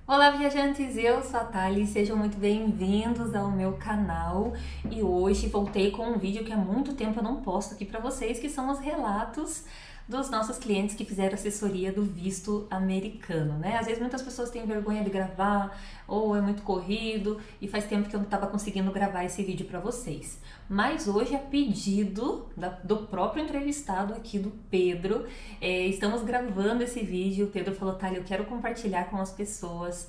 Olá, viajantes! Eu sou a Thali, sejam muito bem-vindos ao meu canal. E hoje voltei com um vídeo que há muito tempo eu não posto aqui para vocês, que são os relatos dos nossos clientes que fizeram assessoria do visto americano, né? Às vezes muitas pessoas têm vergonha de gravar, ou é muito corrido, e faz tempo que eu não estava conseguindo gravar esse vídeo para vocês. Mas hoje, a pedido do próprio entrevistado aqui, do Pedro, estamos gravando esse vídeo. O Pedro falou: Thali, eu quero compartilhar com as pessoas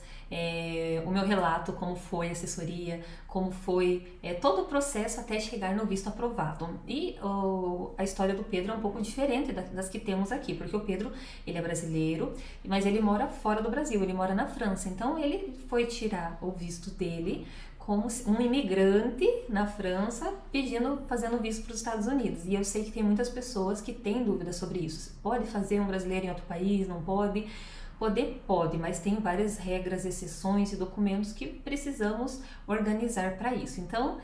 o meu relato, como foi a assessoria, como foi todo o processo até chegar no visto aprovado. E a história do Pedro é um pouco diferente das que temos aqui, porque o Pedro, ele é brasileiro, mas ele mora fora do Brasil, ele mora na França. Então ele foi tirar o visto dele como um imigrante na França fazendo visto para os Estados Unidos. E eu sei que tem muitas pessoas que têm dúvidas sobre isso. Pode fazer um brasileiro em outro país? Não pode? Poder pode, mas tem várias regras, exceções e documentos que precisamos organizar para isso. Então,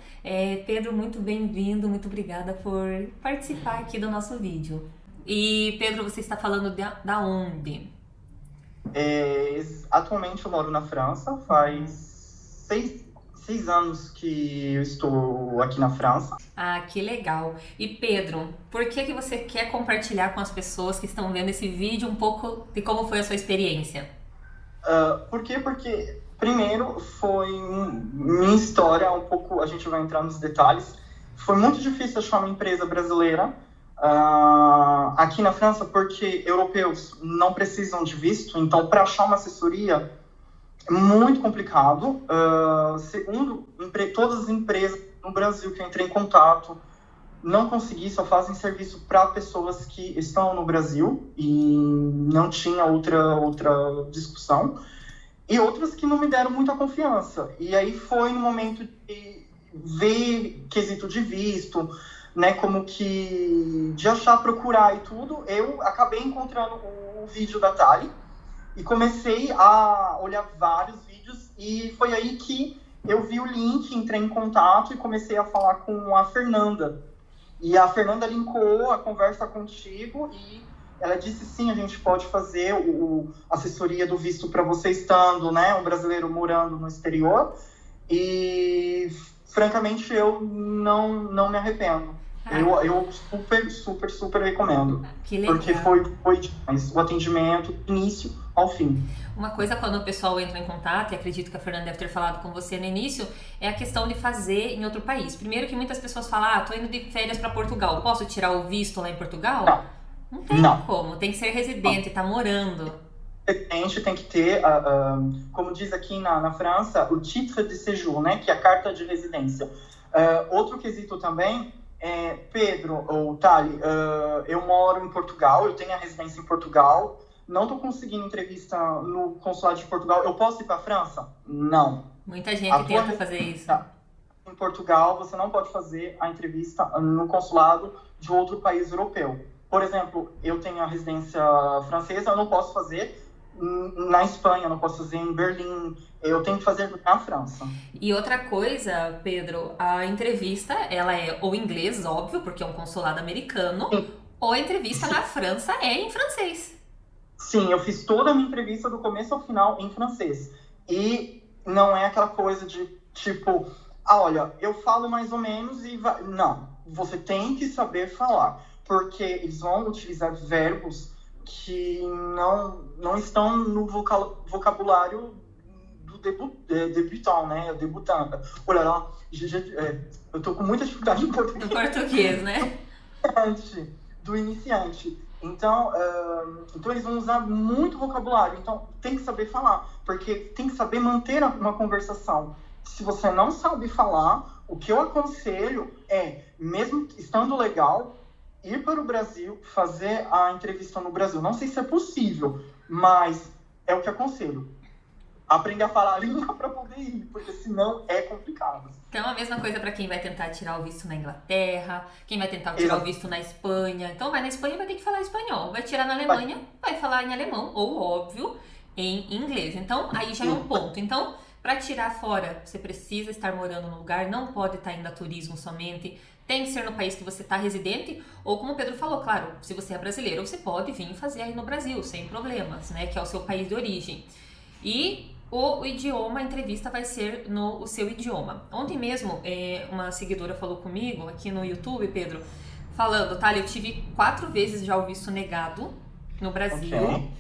Pedro, muito bem-vindo, muito obrigada por participar aqui do nosso vídeo. E Pedro, você está falando da onde? Atualmente eu moro na França, faz seis anos que eu estou aqui na França. Ah, que legal. E Pedro, por que você quer compartilhar com as pessoas que estão vendo esse vídeo um pouco de como foi a sua experiência? Por quê? Porque, primeiro, minha história, um pouco, a gente vai entrar nos detalhes. Foi muito difícil achar uma empresa brasileira aqui na França, porque europeus não precisam de visto, então, para achar uma assessoria é muito complicado. Segundo, todas as empresas no Brasil que eu entrei em contato não consegui, só fazem serviço para pessoas que estão no Brasil e não tinha outra discussão. E outras que não me deram muita confiança. E aí foi no momento de ver quesito de visto, né, como que de achar, procurar e tudo, eu acabei encontrando o vídeo da Thali e comecei a olhar vários vídeos e foi aí que eu vi o link, entrei em contato e comecei a falar com a Fernanda. E a Fernanda linkou a conversa contigo e ela disse: sim, a gente pode fazer a assessoria do visto para você estando, né, um brasileiro morando no exterior. E, francamente, eu não me arrependo. Eu super recomendo. Que legal. Porque foi demais. O atendimento, do início ao fim. Uma coisa, quando o pessoal entra em contato, e acredito que a Fernanda deve ter falado com você no início, é a questão de fazer em outro país. Primeiro, que muitas pessoas falam: tô indo de férias para Portugal, posso tirar o visto lá em Portugal? Não tem como, tem que ser residente, tá morando. Residente tem que ter, como diz aqui na França, o titre de séjour, né, que é a carta de residência. Outro quesito também Pedro ou Thali, eu moro em Portugal, eu tenho a residência em Portugal, não estou conseguindo entrevista no consulado de Portugal. Eu posso ir para a França? Não. Muita gente tenta fazer isso. Em Portugal, você não pode fazer a entrevista no consulado de outro país europeu. Por exemplo, eu tenho a residência francesa, eu não posso fazer na Espanha, eu não posso fazer em Berlim, eu tenho que fazer na França. E outra coisa, Pedro, a entrevista, ela é ou em inglês, óbvio, porque é um consulado americano, ou a entrevista na França é em francês. Sim, eu fiz toda a minha entrevista do começo ao final em francês. E não é aquela coisa de, tipo, olha, eu falo mais ou menos e vai... Não, você tem que saber falar, porque eles vão utilizar verbos que não estão no vocabulário do debutant, né? Debutante. Olha lá, eu tô com muita dificuldade em português. No português, né? Do iniciante. Então eles vão usar muito vocabulário. Então, tem que saber falar, porque tem que saber manter uma conversação. Se você não sabe falar, o que eu aconselho é, mesmo estando legal, ir para o Brasil, fazer a entrevista no Brasil. Não sei se é possível, mas é o que aconselho. Aprender a falar a língua para poder ir, porque senão é complicado. Então, a mesma coisa para quem vai tentar tirar o visto na Inglaterra, quem vai tentar tirar o visto na Espanha. Então, vai na Espanha, vai ter que falar espanhol. Vai tirar na Alemanha, vai falar em alemão, ou, óbvio, em inglês. Então, aí já é um ponto. Então, para tirar fora, você precisa estar morando no lugar, não pode estar indo a turismo somente. Tem que ser no país que você está residente, ou como o Pedro falou, claro, se você é brasileiro, você pode vir fazer aí no Brasil, sem problemas, né? Que é o seu país de origem. E o idioma, a entrevista vai ser no o seu idioma. Ontem mesmo, uma seguidora falou comigo aqui no YouTube, Pedro, falando, tá, eu tive 4 vezes já o visto negado no Brasil. Ok.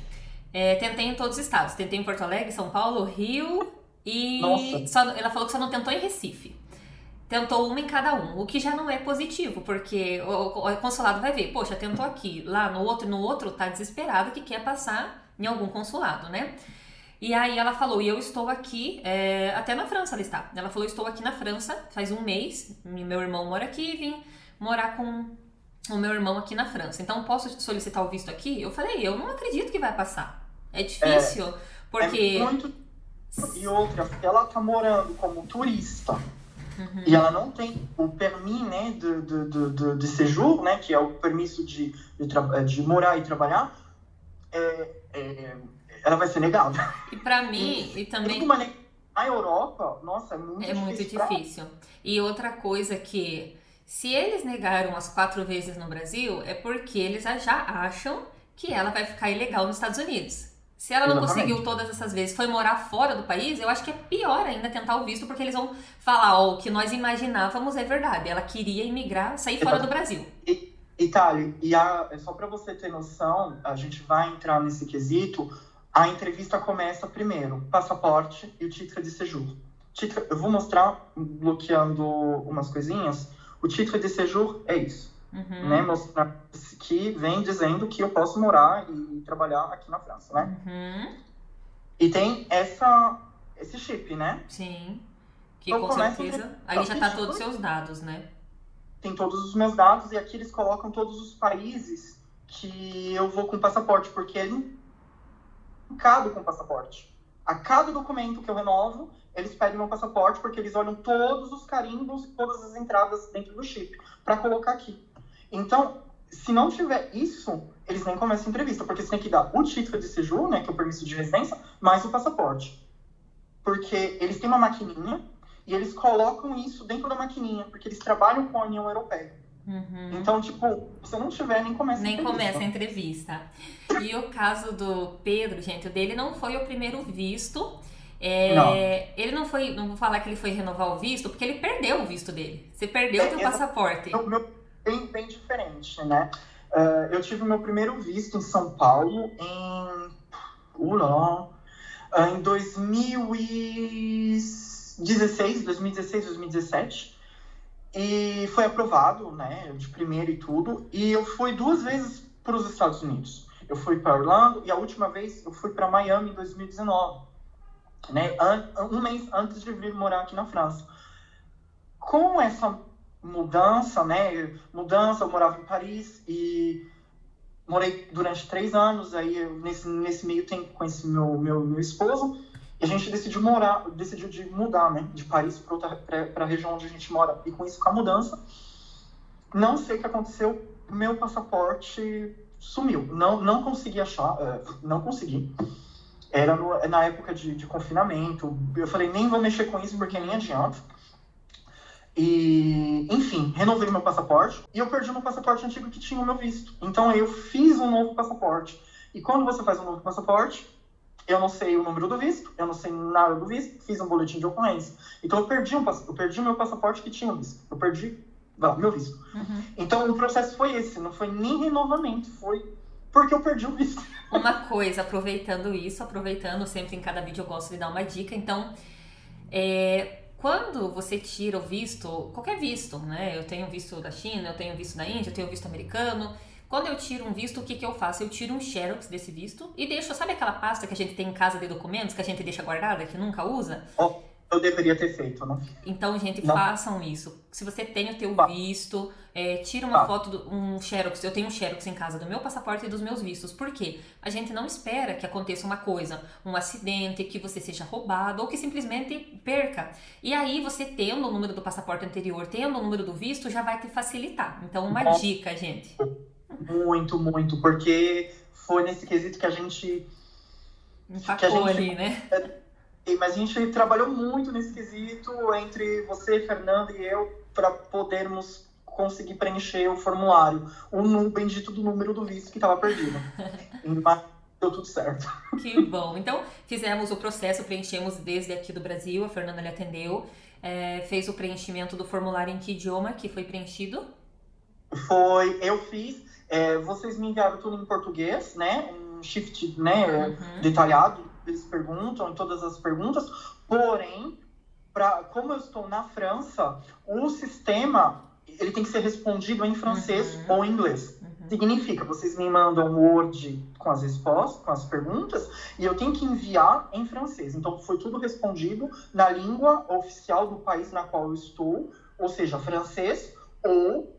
Tentei em todos os estados. Tentei em Porto Alegre, São Paulo, Rio e Nossa. ela falou que só não tentou em Recife. Tentou uma em cada um, o que já não é positivo, porque o consulado vai ver, poxa, tentou aqui, lá no outro tá desesperado que quer passar em algum consulado, né? E aí ela falou, e eu estou aqui, até na França ela está. Ela falou, estou aqui na França faz um mês, meu irmão mora aqui, vim morar com o meu irmão aqui na França. Então posso solicitar o visto aqui? Eu falei, eu não acredito que vai passar. É difícil, É porque... muito. E outra, ela tá morando como turista e ela não tem o permis, né, de séjour, né, que é o permisso de morar e trabalhar, ela vai ser negada. E pra mim, e também... A Europa, nossa, É muito difícil. E outra coisa que, se eles negaram as 4 vezes no Brasil, é porque eles já acham que ela vai ficar ilegal nos Estados Unidos. Se ela não conseguiu todas essas vezes, foi morar fora do país, eu acho que é pior ainda tentar o visto, porque eles vão falar, ó, o que nós imaginávamos é verdade. Ela queria imigrar, sair fora do Brasil. Itália, só para você ter noção, a gente vai entrar nesse quesito, a entrevista começa primeiro, passaporte e o título de séjour. Eu vou mostrar, bloqueando umas coisinhas, o título de séjour é isso. Né, mostrar que vem dizendo que eu posso morar e trabalhar aqui na França, né? E tem esse chip, né? Sim, que então, com certeza, aí já tá todos os seus dados, né? Tem todos os meus dados e aqui eles colocam todos os países que eu vou com passaporte, porque é linkado com passaporte. A cada documento que eu renovo, eles pedem meu passaporte, porque eles olham todos os carimbos, todas as entradas dentro do chip, para colocar aqui. Então, se não tiver isso, eles nem começam a entrevista, porque você tem que dar o título de séjour, né, que é o permisso de residência, mais o passaporte. Porque eles têm uma maquininha e eles colocam isso dentro da maquininha, porque eles trabalham com a União Europeia. Então, tipo, se não tiver, nem começa a entrevista. Nem começa a entrevista. E o caso do Pedro, gente, o dele não foi o primeiro visto. Não. Ele não foi, não vou falar que ele foi renovar o visto, porque ele perdeu o visto dele. Você perdeu o teu passaporte. Bem diferente, né? Eu tive o meu primeiro visto em São Paulo em 2016, 2017. E foi aprovado, né? De primeiro e tudo. E eu fui 2 vezes para os Estados Unidos. Eu fui para Orlando e a última vez eu fui para Miami em 2019. Né? Um mês antes de vir morar aqui na França. Com essa mudança, né? Eu morava em Paris e morei durante 3 anos. Aí nesse meio tempo conheci meu esposo e a gente decidiu de mudar, né? De Paris para a região onde a gente mora. E com isso, com a mudança, não sei o que aconteceu, meu passaporte sumiu. Não consegui achar, não consegui. Era na época de confinamento. Eu falei, nem vou mexer com isso porque nem adianta. E, enfim, renovei meu passaporte e eu perdi o meu passaporte antigo que tinha o meu visto. Então eu fiz um novo passaporte. E quando você faz um novo passaporte, eu não sei o número do visto, eu não sei nada do visto, fiz um boletim de ocorrência. Então eu perdi o meu passaporte que tinha o visto. Eu perdi meu visto. Então o processo foi esse, não foi nem renovamento, foi porque eu perdi o visto. Uma coisa, aproveitando sempre em cada vídeo eu gosto de dar uma dica, então... Quando você tira o visto, qualquer visto, né? Eu tenho visto da China, eu tenho visto da Índia, eu tenho visto americano. Quando eu tiro um visto, o que eu faço? Eu tiro um xerox desse visto e deixo, sabe aquela pasta que a gente tem em casa de documentos, que a gente deixa guardada, que nunca usa? Eu deveria ter feito, né? Então, gente, façam isso. Se você tem o teu visto, tira uma foto, um xerox. Eu tenho um xerox em casa do meu passaporte e dos meus vistos. Por quê? A gente não espera que aconteça uma coisa, um acidente, que você seja roubado ou que simplesmente perca. E aí, você tendo o número do passaporte anterior, tendo o número do visto, já vai te facilitar. Então, uma dica, gente. Muito, muito. Porque foi nesse quesito que a gente... Empacou ali, né? Mas a gente trabalhou muito nesse quesito entre você, Fernanda e eu para podermos conseguir preencher o formulário, o bendito do número do visto que estava perdido. deu tudo certo. Que bom. Então, fizemos o processo, preenchemos desde aqui do Brasil, a Fernanda lhe atendeu, fez o preenchimento do formulário em que idioma que foi preenchido? Eu fiz, vocês me enviaram tudo em português, né? Um shift, né, detalhado, eles perguntam em todas as perguntas, porém, como eu estou na França, o sistema ele tem que ser respondido em francês ou em inglês. Significa, vocês me mandam um Word com as respostas, com as perguntas, e eu tenho que enviar em francês. Então, foi tudo respondido na língua oficial do país na qual eu estou, ou seja, francês ou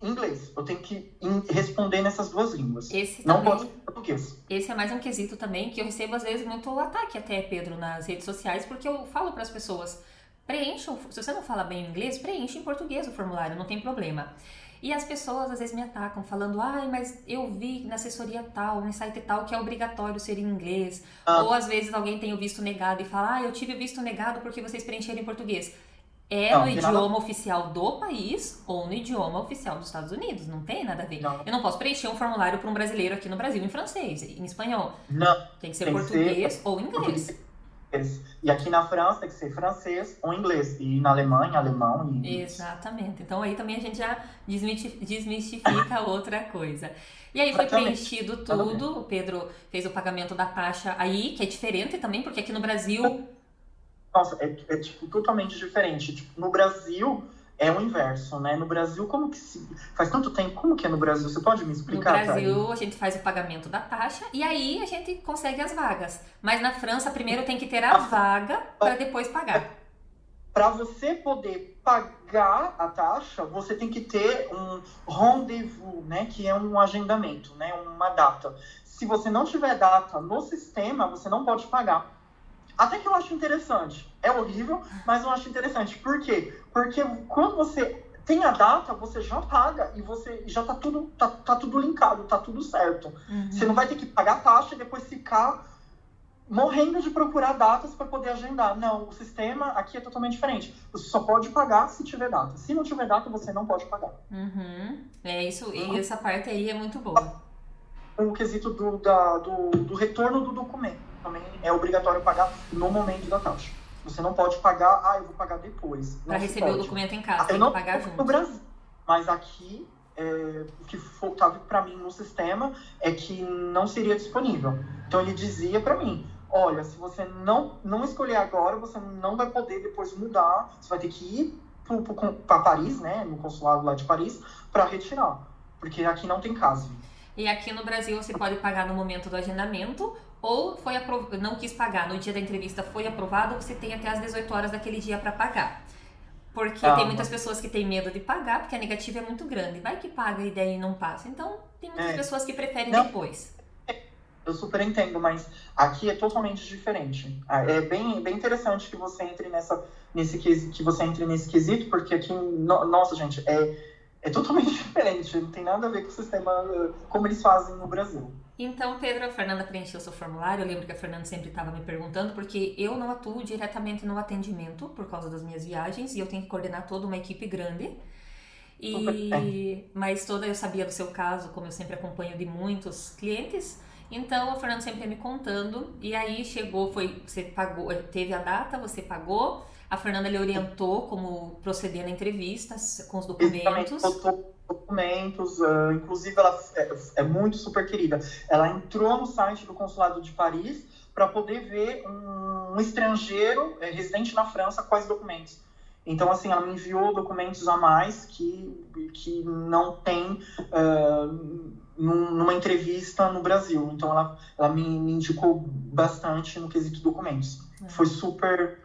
inglês. Eu tenho que responder nessas duas línguas. Não pode ser português. Esse é mais um quesito também que eu recebo às vezes muito ataque até, Pedro, nas redes sociais, porque eu falo para as pessoas, preencham, se você não fala bem inglês, preencha em português o formulário, não tem problema. E as pessoas às vezes me atacam falando, mas eu vi na assessoria tal, no site tal, que é obrigatório ser em inglês. Ou às vezes alguém tem o visto negado e fala, eu tive o visto negado porque vocês preencheram em português. No idioma oficial do país ou no idioma oficial dos Estados Unidos. Não tem nada a ver. Não. Eu não posso preencher um formulário para um brasileiro aqui no Brasil em francês, em espanhol. Não. Tem que ser português ou inglês. E aqui na França tem que ser francês ou inglês. E na Alemanha, alemão e inglês. Exatamente. Então aí também a gente já desmistifica outra coisa. E aí foi preenchido tudo. O Pedro fez o pagamento da taxa aí, que é diferente também, porque aqui no Brasil... Nossa, tipo, totalmente diferente. Tipo, no Brasil é o inverso, né? No Brasil, faz tanto tempo, como que é no Brasil? Você pode me explicar? No Brasil, a gente faz o pagamento da taxa e aí a gente consegue as vagas. Mas na França, primeiro tem que ter a vaga para depois pagar. Para você poder pagar a taxa, você tem que ter um rendezvous, né? Que é um agendamento, né? Uma data. Se você não tiver data no sistema, você não pode pagar. Até que eu acho interessante. É horrível, mas eu acho interessante. Por quê? Porque quando você tem a data, você já paga e você já tá tudo linkado, tá tudo certo. Você não vai ter que pagar a taxa e depois ficar morrendo de procurar datas para poder agendar. Não, o sistema aqui é totalmente diferente. Você só pode pagar se tiver data. Se não tiver data, você não pode pagar. É isso, e essa parte aí é muito boa. O quesito do retorno do documento também é obrigatório pagar no momento da taxa. Você não pode pagar, eu vou pagar depois. Para receber o documento em casa, tem que pagar junto. No Brasil, mas aqui, o que estava para mim no sistema é que não seria disponível. Então ele dizia para mim, olha, se você não escolher agora, você não vai poder depois mudar, você vai ter que ir para Paris, né, no consulado lá de Paris, para retirar, porque aqui não tem caso. E aqui no Brasil você pode pagar no momento do agendamento ou não quis pagar, no dia da entrevista foi aprovado, você tem até as 18 horas daquele dia para pagar. Porque tem muitas pessoas que têm medo de pagar, porque a negativa é muito grande. Vai que paga e daí não passa. Então, tem muitas pessoas que preferem depois. Eu super entendo, mas aqui é totalmente diferente. É bem interessante que você entre nesse quesito, porque aqui, nossa, gente, é totalmente diferente. Não tem nada a ver com o sistema, como eles fazem no Brasil. Então, Pedro, a Fernanda preencheu seu formulário. Eu lembro que a Fernanda sempre estava me perguntando, porque eu não atuo diretamente no atendimento por causa das minhas viagens e eu tenho que coordenar toda uma equipe grande. Mas eu sabia do seu caso, como eu sempre acompanho de muitos clientes. Então, a Fernanda sempre ia me contando. E aí você pagou, teve a data, você pagou. A Fernanda lhe orientou como proceder na entrevista com os documentos. Documentos, inclusive ela é muito super querida. Ela entrou no site do Consulado de Paris para poder ver um estrangeiro residente na França quais documentos. Então, assim, ela me enviou documentos a mais que não tem numa entrevista no Brasil. Então, ela me indicou bastante no quesito documentos. Foi super...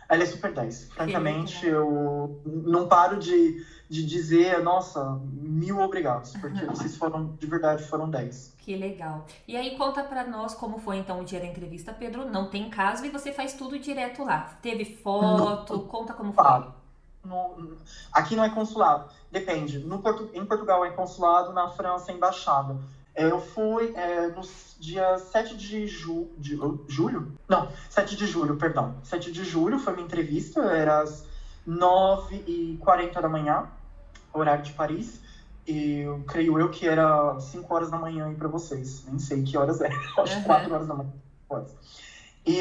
Ela é super 10. Francamente, eu não paro de dizer, nossa, 1000 obrigados, porque vocês de verdade, foram 10. Que legal. E aí, conta pra nós como foi, então, o dia da entrevista, Pedro. Não tem caso e você faz tudo direto lá. Teve foto? Conta como foi. Aqui não é consulado. Depende. Em Portugal é consulado, na França é embaixada. Eu fui no dia 7 de julho? Não, 7 de julho, perdão. 7 de julho foi minha entrevista, era às 9h40 da manhã, horário de Paris. E eu creio eu que era 5 horas da manhã aí pra vocês. Nem sei que horas é. Acho que 4 horas da manhã. E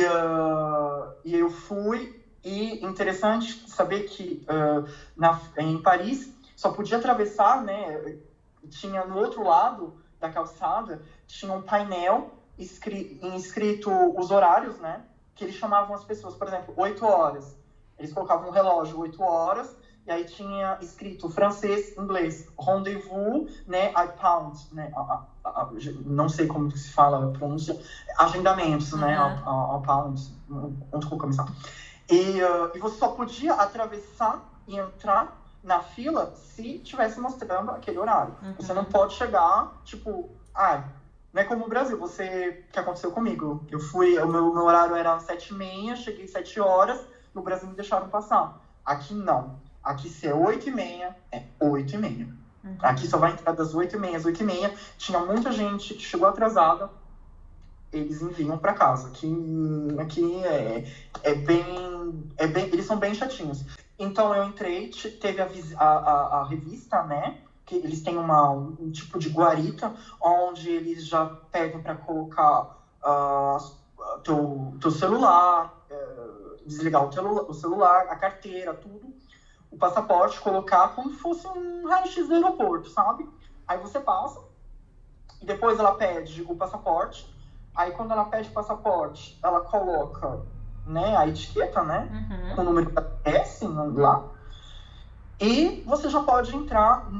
eu fui. E interessante saber que em Paris só podia atravessar, né? Tinha no outro lado da calçada, tinha um painel escrito os horários, né? Que eles chamavam as pessoas, por exemplo, 8 horas. Eles colocavam um relógio 8 horas, e aí tinha escrito francês, inglês, rendezvous, né, I pound, né, não sei como se fala a pronúncia, agendamentos, né, ao pound, onde vou começar. E você só podia atravessar e entrar na fila se estivesse mostrando aquele horário. Você não pode chegar, tipo, não é como o Brasil, o que aconteceu comigo. Eu fui, o meu horário era 7h30, cheguei 7 horas, no Brasil me deixaram passar. Aqui não. Aqui se é 8h30, é 8h30. Aqui só vai entrar das 8h30 às 8h30. Tinha muita gente que chegou atrasada, eles enviam para casa. Aqui eles são bem chatinhos. Então eu entrei, teve a revista, né? Que eles têm um tipo de guarita, onde eles já pedem para colocar teu celular, desligar o celular, a carteira, tudo, o passaporte, colocar como se fosse um raio-x do aeroporto, sabe? Aí você passa, e depois ela pede o passaporte. Aí quando ela pede o passaporte, ela coloca, né, a etiqueta, né, com o número S lá. E você já pode entrar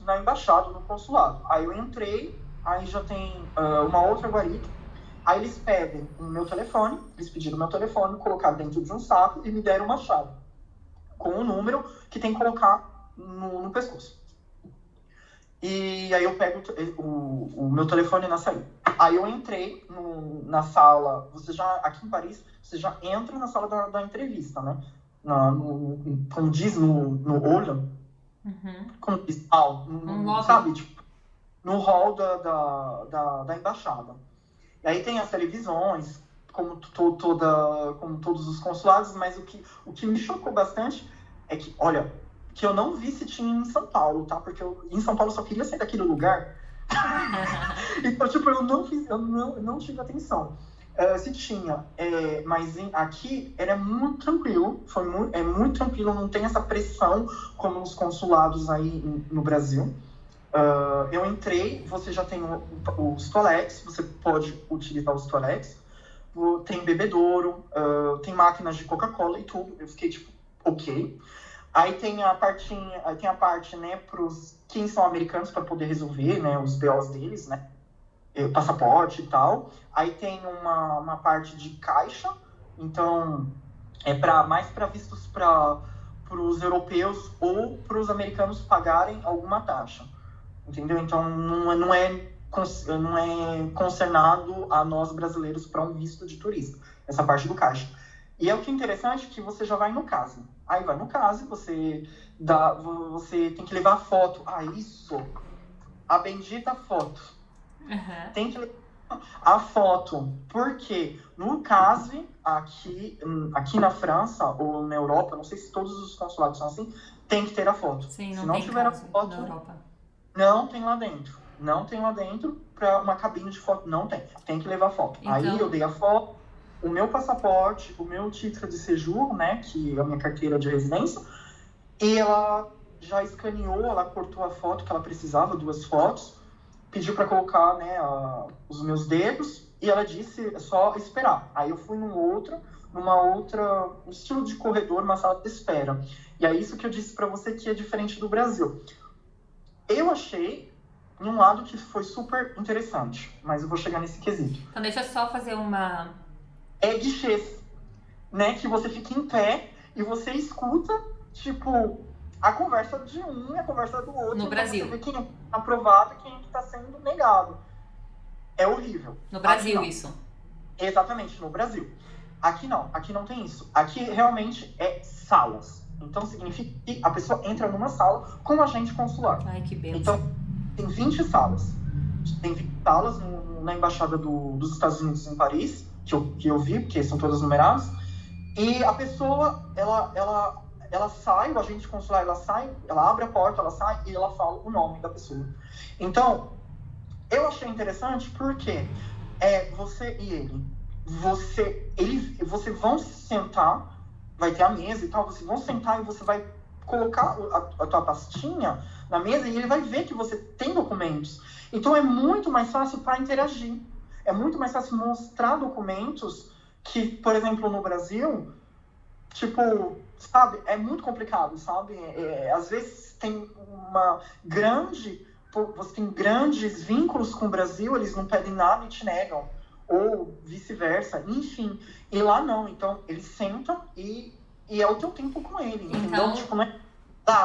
na embaixada, no consulado. Aí eu entrei, aí já tem uma outra guarita. Aí eles pedem o meu telefone, eles pediram o meu telefone, colocaram dentro de um saco e me deram uma chave com o número que tem que colocar no pescoço. E aí eu pego o meu telefone na saída. Aí eu entrei na sala, aqui em Paris, você já entra na sala da entrevista, né? Como diz no olho, como diz, sabe? Tipo, no hall da embaixada. E aí tem as televisões, como todos os consulados, mas o que me chocou bastante é que, olha, que eu não vi se tinha em São Paulo, tá? Porque em São Paulo eu só queria sair daquele lugar. Então, tipo, eu não tive atenção. Se tinha, mas aqui era muito tranquilo, é muito tranquilo, não tem essa pressão como nos consulados aí no Brasil. Eu entrei, você já tem os toaletes, você pode utilizar os toaletes, tem bebedouro, tem máquinas de Coca-Cola e tudo. Eu fiquei tipo, ok. Aí tem a parte, né, pros quem são americanos para poder resolver, né, os BOs deles, né, passaporte e tal. Aí tem uma parte de caixa, então mais para vistos para os europeus ou para os americanos pagarem alguma taxa, entendeu? Então não é concernado a nós brasileiros para um visto de turista, essa parte do caixa. E é o que é interessante, que você já vai no CASE. Aí vai no CASE, você tem que levar a foto. Isso! A bendita foto. Tem que levar a foto. Porque no CASE, aqui na França ou na Europa, não sei se todos os consulados são assim, tem que ter a foto. Sim, se não tiver a foto, na Europa. Não tem lá dentro. Não tem lá dentro para uma cabine de foto. Não tem. Tem que levar foto. Então... Aí eu dei a foto, o meu passaporte, o meu título de séjour, né, que é a minha carteira de residência, e ela já escaneou, ela cortou a foto que ela precisava, 2 fotos, pediu para colocar, né, os meus dedos, e ela disse, é só esperar. Aí eu fui um estilo de corredor, uma sala de espera. E é isso que eu disse para você que é diferente do Brasil. Eu achei, num lado, que foi super interessante, mas eu vou chegar nesse quesito. Então deixa eu só fazer uma... guichês, né, que você fica em pé e você escuta, tipo, a conversa de um e a conversa do outro. No Brasil. Você vê quem é aprovado e quem é que tá sendo negado. É horrível. No Brasil, isso. Exatamente, no Brasil. Aqui não tem isso. Aqui realmente é salas. Então significa que a pessoa entra numa sala com um agente consular. Ai, que bênção. Então, tem 20 salas. Tem 20 salas na Embaixada dos Estados Unidos em Paris, que eu vi, porque são todas numeradas, e a pessoa, ela ela sai, o agente consular, ela sai, ela abre a porta, ela sai e ela fala o nome da pessoa. Então, eu achei interessante porque você e vocês vão sentar, vai ter a mesa e tal, vocês vão sentar e você vai colocar a tua pastinha na mesa e ele vai ver que você tem documentos. Então é muito mais fácil para interagir. É muito mais fácil mostrar documentos que, por exemplo, no Brasil, tipo, sabe, é muito complicado, sabe? Às vezes você tem grandes vínculos com o Brasil, eles não pedem nada e te negam. Ou vice-versa, enfim. E lá não, então eles sentam e é o teu tempo com ele, entendeu? Então, tipo, não é,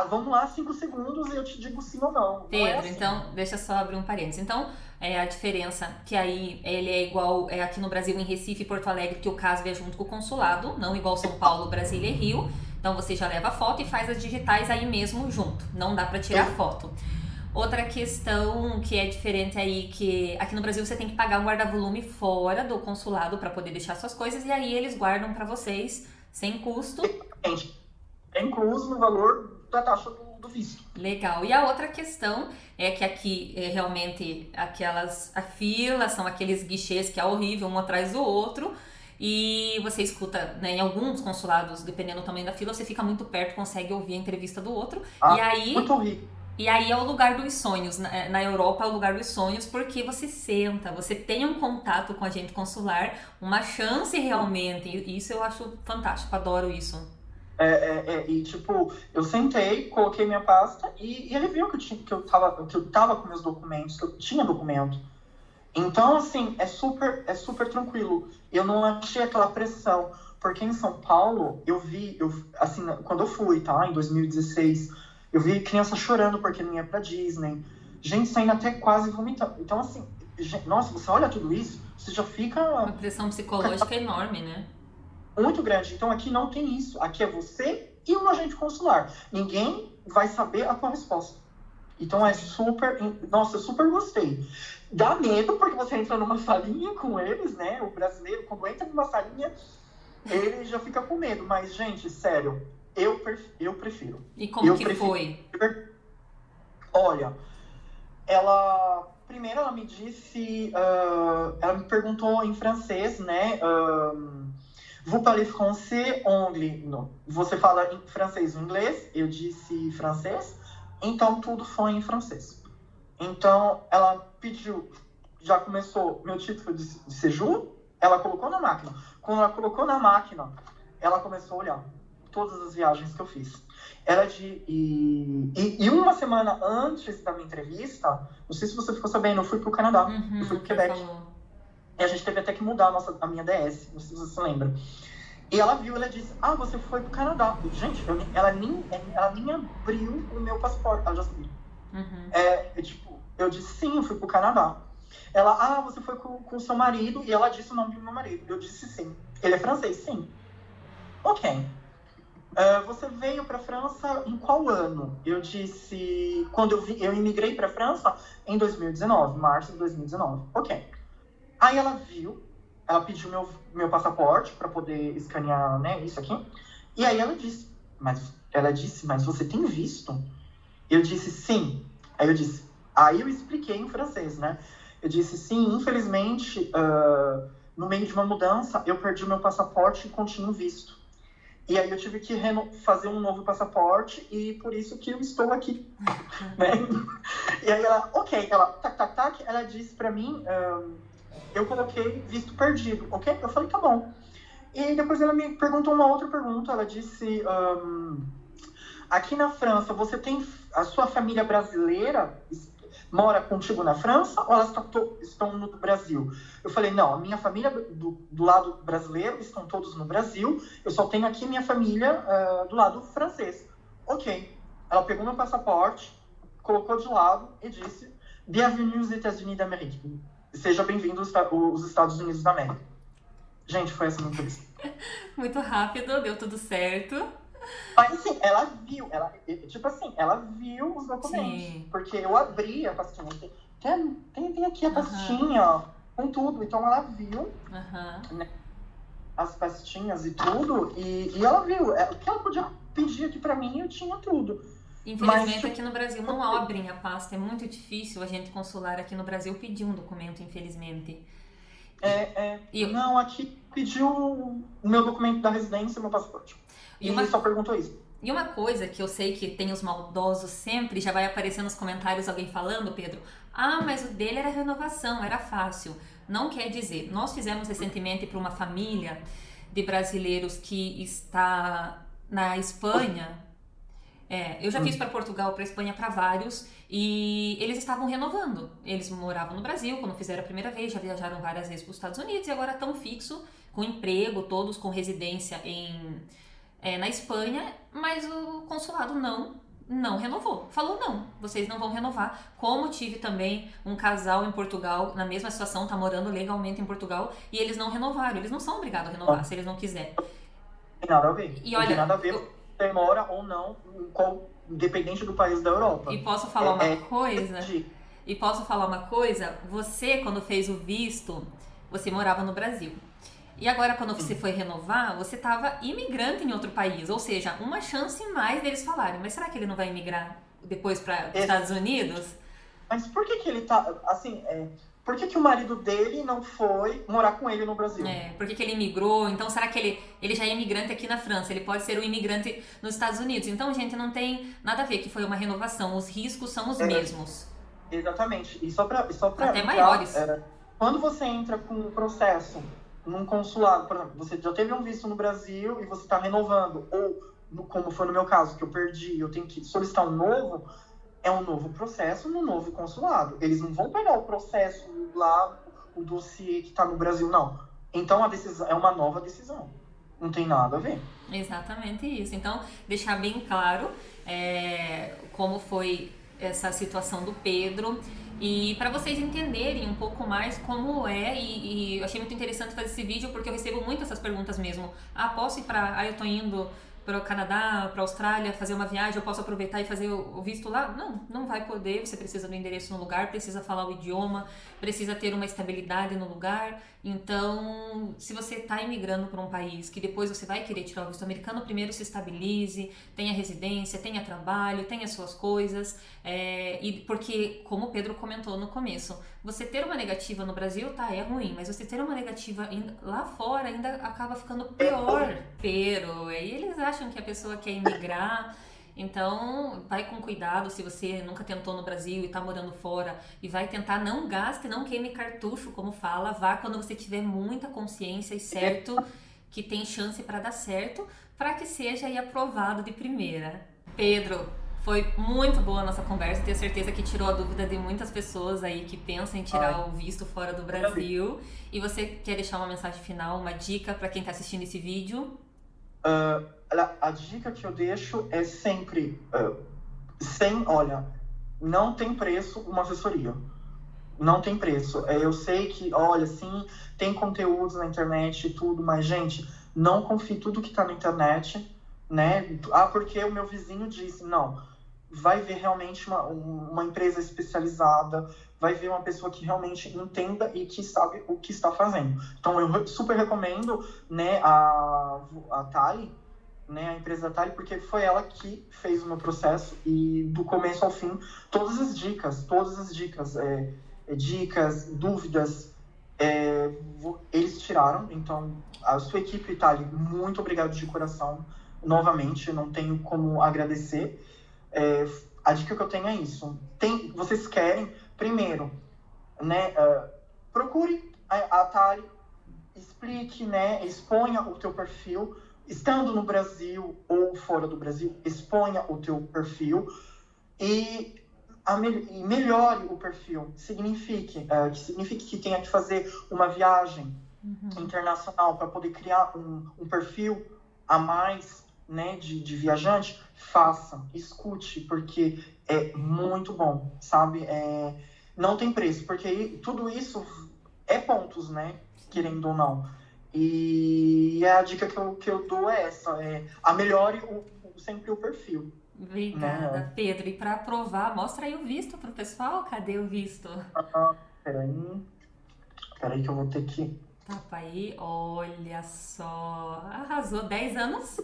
vamos lá, 5 segundos e eu te digo sim ou não. Pedro, não é assim. Então, deixa só abrir um parênteses. Então, a diferença que aí ele é igual aqui no Brasil, em Recife e Porto Alegre, que o CASV é junto com o consulado, não igual São Paulo, Brasília e Rio. Então, você já leva a foto e faz as digitais aí mesmo junto. Não dá pra tirar foto. Outra questão que é diferente aí, que aqui no Brasil você tem que pagar um guarda-volume fora do consulado para poder deixar suas coisas, e aí eles guardam para vocês sem custo. É incluso no valor da taxa do visto. Legal. E a outra questão é que aqui realmente a fila são aqueles guichês que é horrível, um atrás do outro. E você escuta, né, em alguns consulados, dependendo do tamanho da fila, você fica muito perto, consegue ouvir a entrevista do outro. E aí, muito horrível. E aí é o lugar dos sonhos, na Europa é o lugar dos sonhos, porque você senta, você tem um contato com o agente consular, uma chance realmente, e isso eu acho fantástico, adoro isso. E tipo, eu sentei, coloquei minha pasta e ele viu que eu tava com meus documentos, que eu tinha documento. Então, assim, é super tranquilo. Eu não achei aquela pressão, porque em São Paulo, assim, quando eu fui, tá, em 2016, eu vi criança chorando porque não ia pra Disney, gente saindo até quase vomitando. Então, assim, nossa, você olha tudo isso, você já fica... Uma pressão psicológica enorme, né? Muito grande. Então, aqui não tem isso. Aqui é você e um agente consular. Ninguém vai saber a tua resposta. Então, Nossa, eu super gostei. Dá medo, porque você entra numa salinha com eles, né? O brasileiro, quando entra numa salinha, ele já fica com medo. Mas, gente, sério, eu prefiro. E como que foi? Olha, primeiro ela me disse, ela me perguntou em francês, né? Vous parlez français ou anglais? Não. Você fala em francês ou inglês? Eu disse francês, então tudo foi em francês. Então ela pediu, já começou meu título de séjour, ela colocou na máquina. Quando ela colocou na máquina, ela começou a olhar todas as viagens que eu fiz. E uma semana antes da minha entrevista, não sei se você ficou sabendo, eu fui pro Canadá, eu fui pro Quebec. E a gente teve até que mudar a minha DS, não sei se você se lembra. E ela viu, ela disse, você foi pro Canadá. Gente, ela nem abriu o meu passaporte, ela já sabia. Eu disse, sim, eu fui pro Canadá. Ela, você foi com o seu marido, e ela disse o nome do meu marido. Eu disse, sim. Ele é francês? Sim. Ok. Você veio para a França em qual ano? Eu disse, quando eu imigrei para a França em 2019, março de 2019. Ok. Aí ela viu, ela pediu meu passaporte para poder escanear, né, isso aqui. E aí ela disse, mas você tem visto? Eu disse, sim. Aí eu expliquei em francês, né? Eu disse, sim, infelizmente, no meio de uma mudança, eu perdi meu passaporte e continuo visto. E aí eu tive que fazer um novo passaporte e por isso que eu estou aqui, né? E aí ela, ok, ela disse pra mim, eu coloquei visto perdido, ok? Eu falei, tá bom. E depois ela me perguntou uma outra pergunta, ela disse, aqui na França, você tem a sua família brasileira mora contigo na França ou elas estão no Brasil? Eu falei, não, a minha família do lado brasileiro estão todos no Brasil, eu só tenho aqui minha família do lado francês. Ok. Ela pegou meu passaporte, colocou de lado e disse, bienvenue aux États-Unis d'Amérique. Seja bem-vindo aos Estados Unidos da América. Gente, foi essa minha entrevista. Muito rápido, deu tudo certo. Mas assim, ela viu os documentos. Sim. Porque eu abri a pastinha. Tem aqui a pastinha com tudo. Então ela viu. Né? as pastinhas e tudo, e ela viu, o que ela podia pedir aqui pra mim, eu tinha tudo. Infelizmente, aqui no Brasil não abrem a pasta, é muito difícil a gente consular aqui no Brasil pedir um documento, infelizmente. Não, aqui pediu o meu documento da residência e meu passaporte. E só perguntou isso. E uma coisa que eu sei que tem os maldosos sempre, já vai aparecer nos comentários alguém falando, Pedro, mas o dele era renovação, era fácil. Não quer dizer. Nós fizemos recentemente para uma família de brasileiros que está na Espanha. Eu já fiz para Portugal, para Espanha, para vários, e eles estavam renovando. Eles moravam no Brasil quando fizeram a primeira vez, já viajaram várias vezes para os Estados Unidos e agora estão fixo, com emprego, todos com residência na Espanha, mas o consulado não renovou. Falou, não, vocês não vão renovar. Como tive também um casal em Portugal, na mesma situação, tá morando legalmente em Portugal, e eles não renovaram. Eles não são obrigados a renovar, se eles não quiserem. Tem nada a ver. E olha, tem nada a ver demora ou não, independente do país da Europa. E posso falar uma coisa? E posso falar uma coisa? Você, quando fez o visto, você morava no Brasil. E agora, quando você foi renovar, você estava imigrante em outro país. Ou seja, uma chance mais deles falarem. Mas será que ele não vai imigrar depois para os Estados Unidos? Mas por que ele tá, assim, por que o marido dele não foi morar com ele no Brasil? Por que ele imigrou? Então, será que ele já é imigrante aqui na França? Ele pode ser um imigrante nos Estados Unidos? Então, gente, não tem nada a ver que foi uma renovação. Os riscos são os mesmos. Exatamente. E só pra até maiores. Quando você entra com um processo num consulado, por exemplo, você já teve um visto no Brasil e você está renovando, ou, como foi no meu caso, que eu perdi, eu tenho que solicitar um novo, é um novo processo no novo consulado. Eles não vão pegar o processo lá, o dossiê que está no Brasil, não. Então, a decisão é uma nova decisão. Não tem nada a ver. Exatamente isso. Então, deixar bem claro como foi essa situação do Pedro. E para vocês entenderem um pouco mais como e eu achei muito interessante fazer esse vídeo porque eu recebo muito essas perguntas mesmo. Posso ir eu tô indo para o Canadá, para a Austrália, fazer uma viagem, eu posso aproveitar e fazer o visto lá? Não vai poder, você precisa do endereço no lugar, precisa falar o idioma, precisa ter uma estabilidade no lugar. Então, se você está imigrando para um país que depois você vai querer tirar o visto americano, primeiro se estabilize, tenha residência, tenha trabalho, tenha suas coisas, porque, como o Pedro comentou no começo, você ter uma negativa no Brasil, é ruim, mas você ter uma negativa lá fora ainda acaba ficando pior. Aí eles acham que a pessoa quer imigrar. Então, vai com cuidado se você nunca tentou no Brasil e está morando fora e vai tentar, não gaste, não queime cartucho, como fala, vá quando você tiver muita consciência e certo que tem chance para dar certo, para que seja aí aprovado de primeira. Pedro, foi muito boa a nossa conversa, tenho certeza que tirou a dúvida de muitas pessoas aí que pensam em tirar o visto fora do Brasil. E você quer deixar uma mensagem final, uma dica para quem está assistindo esse vídeo? A dica que eu deixo é sempre olha, não tem preço uma assessoria. Não tem preço. Eu sei que, olha, sim, tem conteúdos na internet e tudo, mas, gente, não confie tudo que tá na internet, né? Porque o meu vizinho disse. Não. Vai ver realmente uma empresa especializada, vai ver uma pessoa que realmente entenda e que sabe o que está fazendo. Então, eu super recomendo, né, a Tali, né, a empresa da Tali, porque foi ela que fez o meu processo e do começo ao fim, todas as dicas, dúvidas, eles tiraram. Então, a sua equipe, Tali, muito obrigado de coração, novamente, não tenho como agradecer. A dica que eu tenho é isso. Vocês querem, primeiro, né, procure a Tali, explique, né, exponha o teu perfil, estando no Brasil ou fora do Brasil, exponha o teu perfil e melhore o perfil. Signifique que tenha que fazer uma viagem internacional para poder criar um perfil a mais, né, de viajante. Faça, escute, porque é muito bom, sabe? Não tem preço, porque tudo isso é pontos, né? Querendo ou não. E a dica que eu dou é essa, melhore sempre o perfil. Obrigada, né? Pedro. E para aprovar, mostra aí o visto pro pessoal. Cadê o visto? Peraí que eu vou ter que Papai, olha só, arrasou. 10 anos?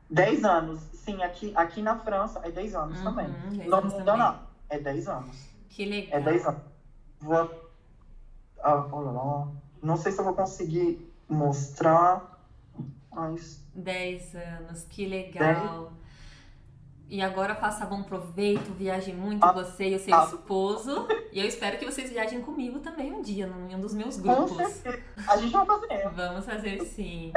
10 anos. Sim, aqui na França é 10 anos também. 10 No anos mundo também. não. É 10 anos. Que É 10 legal. anos. Vou. Olha lá. Não sei se eu vou conseguir mostrar, mas 10 anos, que 10 legal. E agora faça bom proveito, viaje muito, anos. você e o seu esposo. E eu espero que vocês viajem comigo também um dia, em um dos meus Com grupos. certeza. A gente vai fazer. Vamos fazer sim.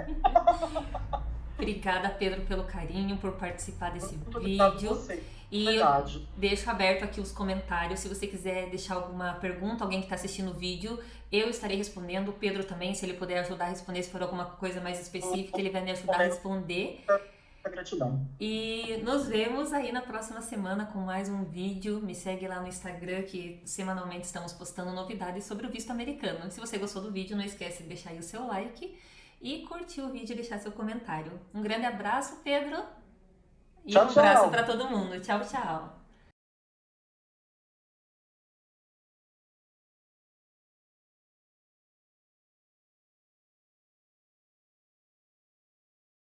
Obrigada, Pedro, pelo carinho, por participar desse Muito obrigado a vídeo. você. E eu Verdade. deixo aberto aqui os comentários. Se você quiser deixar alguma pergunta, alguém que está assistindo o vídeo, eu estarei respondendo. O Pedro também, se ele puder ajudar a responder, se for alguma coisa mais específica, ele vai me ajudar a responder. Gratidão. E nos vemos aí na próxima semana com mais um vídeo. Me segue lá no Instagram, que semanalmente estamos postando novidades sobre o visto americano. E se você gostou do vídeo, não esquece de deixar aí o seu like e curtir o vídeo e deixar seu comentário. Um grande abraço, Pedro, e Tchau, um abraço tchau. para todo mundo. Tchau, tchau.